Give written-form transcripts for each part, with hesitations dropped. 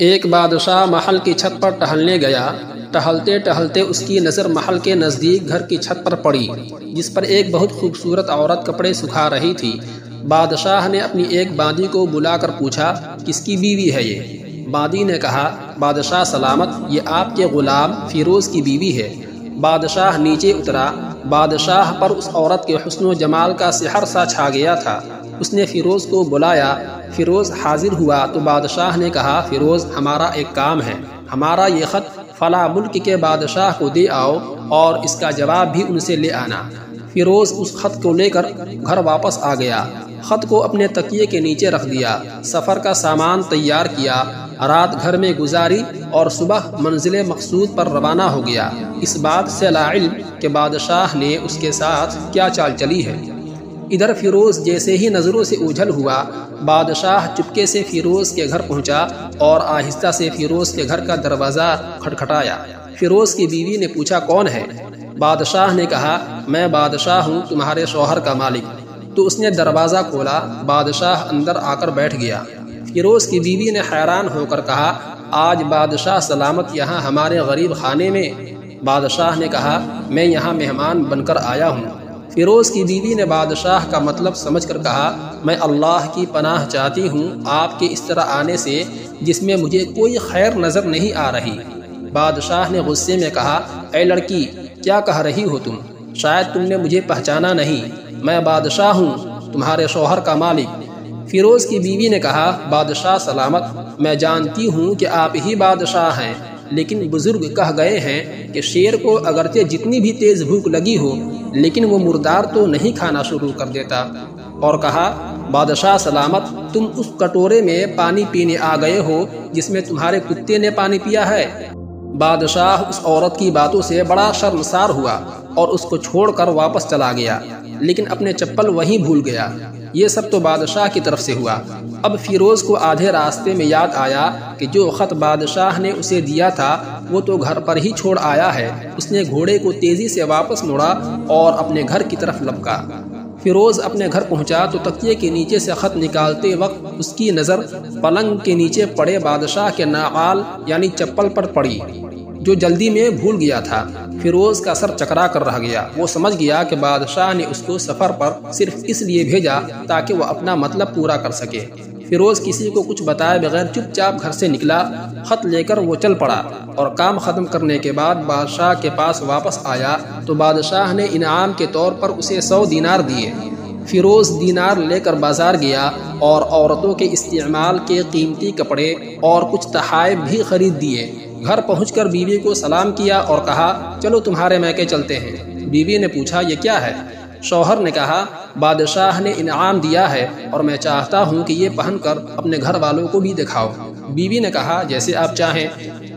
ایک بادشاہ محل کی چھت پر ٹہلنے گیا۔ ٹہلتے ٹہلتے اس کی نظر محل کے نزدیک گھر کی چھت پر پڑی، جس پر ایک بہت خوبصورت عورت کپڑے سکھا رہی تھی۔ بادشاہ نے اپنی ایک باندی کو بلا کر پوچھا، کس کی بیوی ہے یہ؟ باندی نے کہا، بادشاہ سلامت، یہ آپ کے غلام فیروز کی بیوی ہے۔ بادشاہ نیچے اترا۔ بادشاہ پر اس عورت کے حسن و جمال کا سحر سا چھا گیا تھا۔ اس نے فیروز کو بلایا۔ فیروز حاضر ہوا تو بادشاہ نے کہا، فیروز، ہمارا ایک کام ہے، ہمارا یہ خط فلاں ملک کے بادشاہ کو دے آؤ اور اس کا جواب بھی ان سے لے آنا۔ فیروز اس خط کو لے کر گھر واپس آ گیا۔ خط کو اپنے تکیے کے نیچے رکھ دیا، سفر کا سامان تیار کیا، رات گھر میں گزاری اور صبح منزل مقصود پر روانہ ہو گیا، اس بات سے لا علم کہ بادشاہ نے اس کے ساتھ کیا چال چلی ہے۔ ادھر فیروز جیسے ہی نظروں سے اوجھل ہوا، بادشاہ چپکے سے فیروز کے گھر پہنچا اور آہستہ سے فیروز کے گھر کا دروازہ کھٹکھٹایا۔ فیروز کی بیوی نے پوچھا، کون ہے؟ بادشاہ نے کہا، میں بادشاہ ہوں، تمہارے شوہر کا مالک۔ تو اس نے دروازہ کھولا۔ بادشاہ اندر آ کر بیٹھ گیا۔ فیروز کی بیوی نے حیران ہو کر کہا، آج بادشاہ سلامت یہاں ہمارے غریب خانے میں؟ بادشاہ نے کہا، میں یہاں مہمان بن کر آیا ہوں۔ فیروز کی بیوی نے بادشاہ کا مطلب سمجھ کر کہا، میں اللہ کی پناہ چاہتی ہوں آپ کے اس طرح آنے سے، جس میں مجھے کوئی خیر نظر نہیں آ رہی۔ بادشاہ نے غصے میں کہا، اے لڑکی، کیا کہہ رہی ہو تم؟ شاید تم نے مجھے پہچانا نہیں، میں بادشاہ ہوں، تمہارے شوہر کا مالک۔ فیروز کی بیوی نے کہا، بادشاہ سلامت، میں جانتی ہوں کہ آپ ہی بادشاہ ہیں، لیکن بزرگ کہہ گئے ہیں کہ شیر کو اگرچہ جتنی بھی تیز بھوک لگی ہو لیکن وہ مردار تو نہیں کھانا شروع کر دیتا۔ اور کہا، بادشاہ سلامت، تم اس کٹورے میں پانی پینے آ گئے ہو جس میں تمہارے کتے نے پانی پیا ہے۔ بادشاہ اس عورت کی باتوں سے بڑا شرمسار ہوا اور اس کو چھوڑ کر واپس چلا گیا، لیکن اپنے چپل وہیں بھول گیا۔ یہ سب تو بادشاہ کی طرف سے ہوا۔ اب فیروز کو آدھے راستے میں یاد آیا کہ جو خط بادشاہ نے اسے دیا تھا وہ تو گھر پر ہی چھوڑ آیا ہے۔ اس نے گھوڑے کو تیزی سے واپس موڑا اور اپنے گھر کی طرف لپکا۔ فیروز اپنے گھر پہنچا تو تکیے کے نیچے سے خط نکالتے وقت اس کی نظر پلنگ کے نیچے پڑے بادشاہ کے نعال یعنی چپل پر پڑی، جو جلدی میں بھول گیا تھا۔ فیروز کا سر چکرا کر رہ گیا۔ وہ سمجھ گیا کہ بادشاہ نے اس کو سفر پر صرف اس لیے بھیجا تاکہ وہ اپنا مطلب پورا کر سکے۔ فیروز کسی کو کچھ بتائے بغیر چپ چاپ گھر سے نکلا۔ خط لے کر وہ چل پڑا اور کام ختم کرنے کے بعد بادشاہ کے پاس واپس آیا تو بادشاہ نے انعام کے طور پر اسے 100 دینار دیے۔ فیروز دینار لے کر بازار گیا اور عورتوں کے استعمال کے قیمتی کپڑے اور کچھ تحائف بھی خرید دیے۔ گھر پہنچ کر بیوی کو سلام کیا اور کہا، چلو تمہارے میکے چلتے ہیں۔ بیوی نے پوچھا، یہ کیا ہے؟ شوہر نے کہا، بادشاہ نے انعام دیا ہے اور میں چاہتا ہوں کہ یہ پہن کر اپنے گھر والوں کو بھی دکھاؤ۔ بیوی نے کہا، جیسے آپ چاہیں۔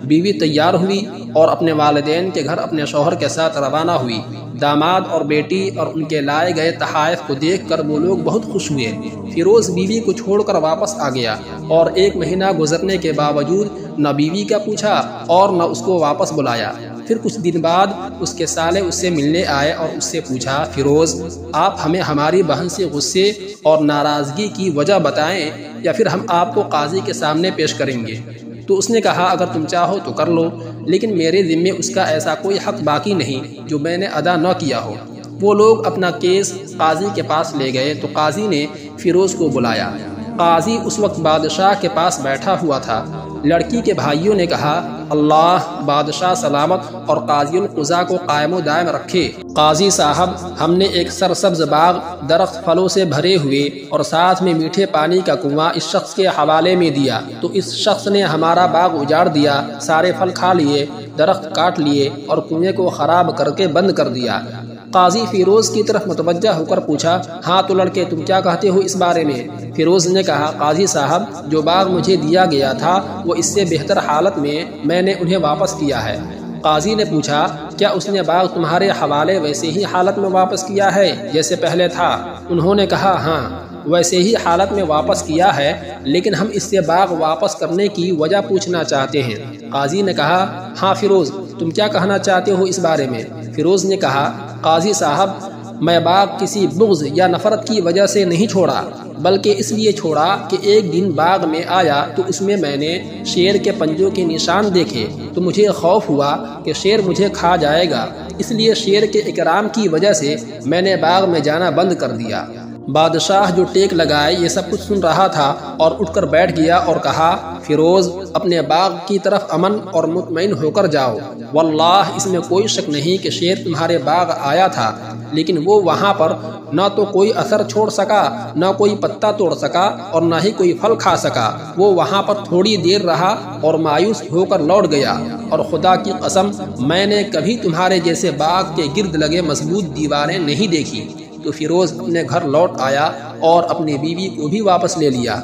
بیوی تیار ہوئی اور اپنے والدین کے گھر اپنے شوہر کے ساتھ روانہ ہوئی۔ داماد اور بیٹی اور ان کے لائے گئے تحائف کو دیکھ کر وہ لوگ بہت خوش ہوئے۔ فیروز بیوی کو چھوڑ کر واپس آ گیا اور 1 مہینہ گزرنے کے باوجود نہ بیوی کا پوچھا اور نہ اس کو واپس بلایا۔ پھر کچھ دن بعد اس کے سالے اس سے ملنے آئے اور اس سے پوچھا، فیروز، آپ ہمیں ہماری بہن سے غصے اور ناراضگی کی وجہ بتائیں یا پھر ہم آپ کو قاضی کے سامنے پیش کریں گے۔ تو اس نے کہا، اگر تم چاہو تو کر لو، لیکن میرے ذمے اس کا ایسا کوئی حق باقی نہیں جو میں نے ادا نہ کیا ہو۔ وہ لوگ اپنا کیس قاضی کے پاس لے گئے تو قاضی نے فیروز کو بلایا۔ قاضی اس وقت بادشاہ کے پاس بیٹھا ہوا تھا۔ لڑکی کے بھائیوں نے کہا، اللہ بادشاہ سلامت اور قاضی القضاء کو قائم و دائم رکھے۔ قاضی صاحب، ہم نے ایک سرسبز باغ درخت پھلوں سے بھرے ہوئے اور ساتھ میں میٹھے پانی کا کنواں اس شخص کے حوالے میں دیا تو اس شخص نے ہمارا باغ اجاڑ دیا، سارے پھل کھا لیے، درخت کاٹ لیے اور کنویں کو خراب کر کے بند کر دیا۔ قاضی فیروز کی طرف متوجہ ہو کر پوچھا، ہاں تو لڑکے، تم کیا کہتے ہو اس بارے میں؟ فیروز نے کہا، قاضی صاحب، جو باغ مجھے دیا گیا تھا وہ اس سے بہتر حالت میں نے انہیں واپس کیا ہے۔ قاضی نے پوچھا، کیا اس نے باغ تمہارے حوالے ویسے ہی حالت میں واپس کیا ہے جیسے پہلے تھا؟ انہوں نے کہا، ہاں ویسے ہی حالت میں واپس کیا ہے، لیکن ہم اس سے باغ واپس کرنے کی وجہ پوچھنا چاہتے ہیں۔ قاضی نے کہا، ہاں فیروز، تم کیا کہنا چاہتے ہو اس بارے میں؟ فیروز نے کہا، قاضی صاحب، میں باغ کسی بغض یا نفرت کی وجہ سے نہیں چھوڑا، بلکہ اس لیے چھوڑا کہ ایک دن باغ میں آیا تو اس میں نے شیر کے پنجوں کے نشان دیکھے تو مجھے خوف ہوا کہ شیر مجھے کھا جائے گا، اس لیے شیر کے اکرام کی وجہ سے میں نے باغ میں جانا بند کر دیا۔ بادشاہ جو ٹیک لگائے یہ سب کچھ سن رہا تھا اور اٹھ کر بیٹھ گیا اور کہا، فیروز اپنے باغ کی طرف امن اور مطمئن ہو کر جاؤ، واللہ اس میں کوئی شک نہیں کہ شیر تمہارے باغ آیا تھا، لیکن وہ وہاں پر نہ تو کوئی اثر چھوڑ سکا، نہ کوئی پتا توڑ سکا اور نہ ہی کوئی پھل کھا سکا۔ وہ وہاں پر تھوڑی دیر رہا اور مایوس ہو کر لوٹ گیا، اور خدا کی قسم میں نے کبھی تمہارے جیسے باغ کے گرد لگے مضبوط دیواریں نہیں دیکھی۔ تو فیروز اپنے گھر لوٹ آیا اور اپنی بیوی کو بھی واپس لے لیا۔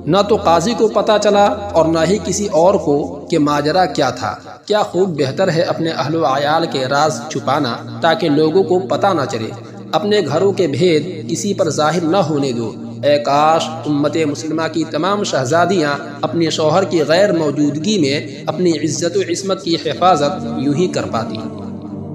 نہ تو قاضی کو پتہ چلا اور نہ ہی کسی اور کو کہ ماجرا کیا تھا۔ کیا خوب بہتر ہے اپنے اہل و عیال کے راز چھپانا تاکہ لوگوں کو پتہ نہ چلے، اپنے گھروں کے بھید کسی پر ظاہر نہ ہونے دو۔ اے کاش امت مسلمہ کی تمام شہزادیاں اپنے شوہر کی غیر موجودگی میں اپنی عزت و عصمت کی حفاظت یوں ہی کر پاتی۔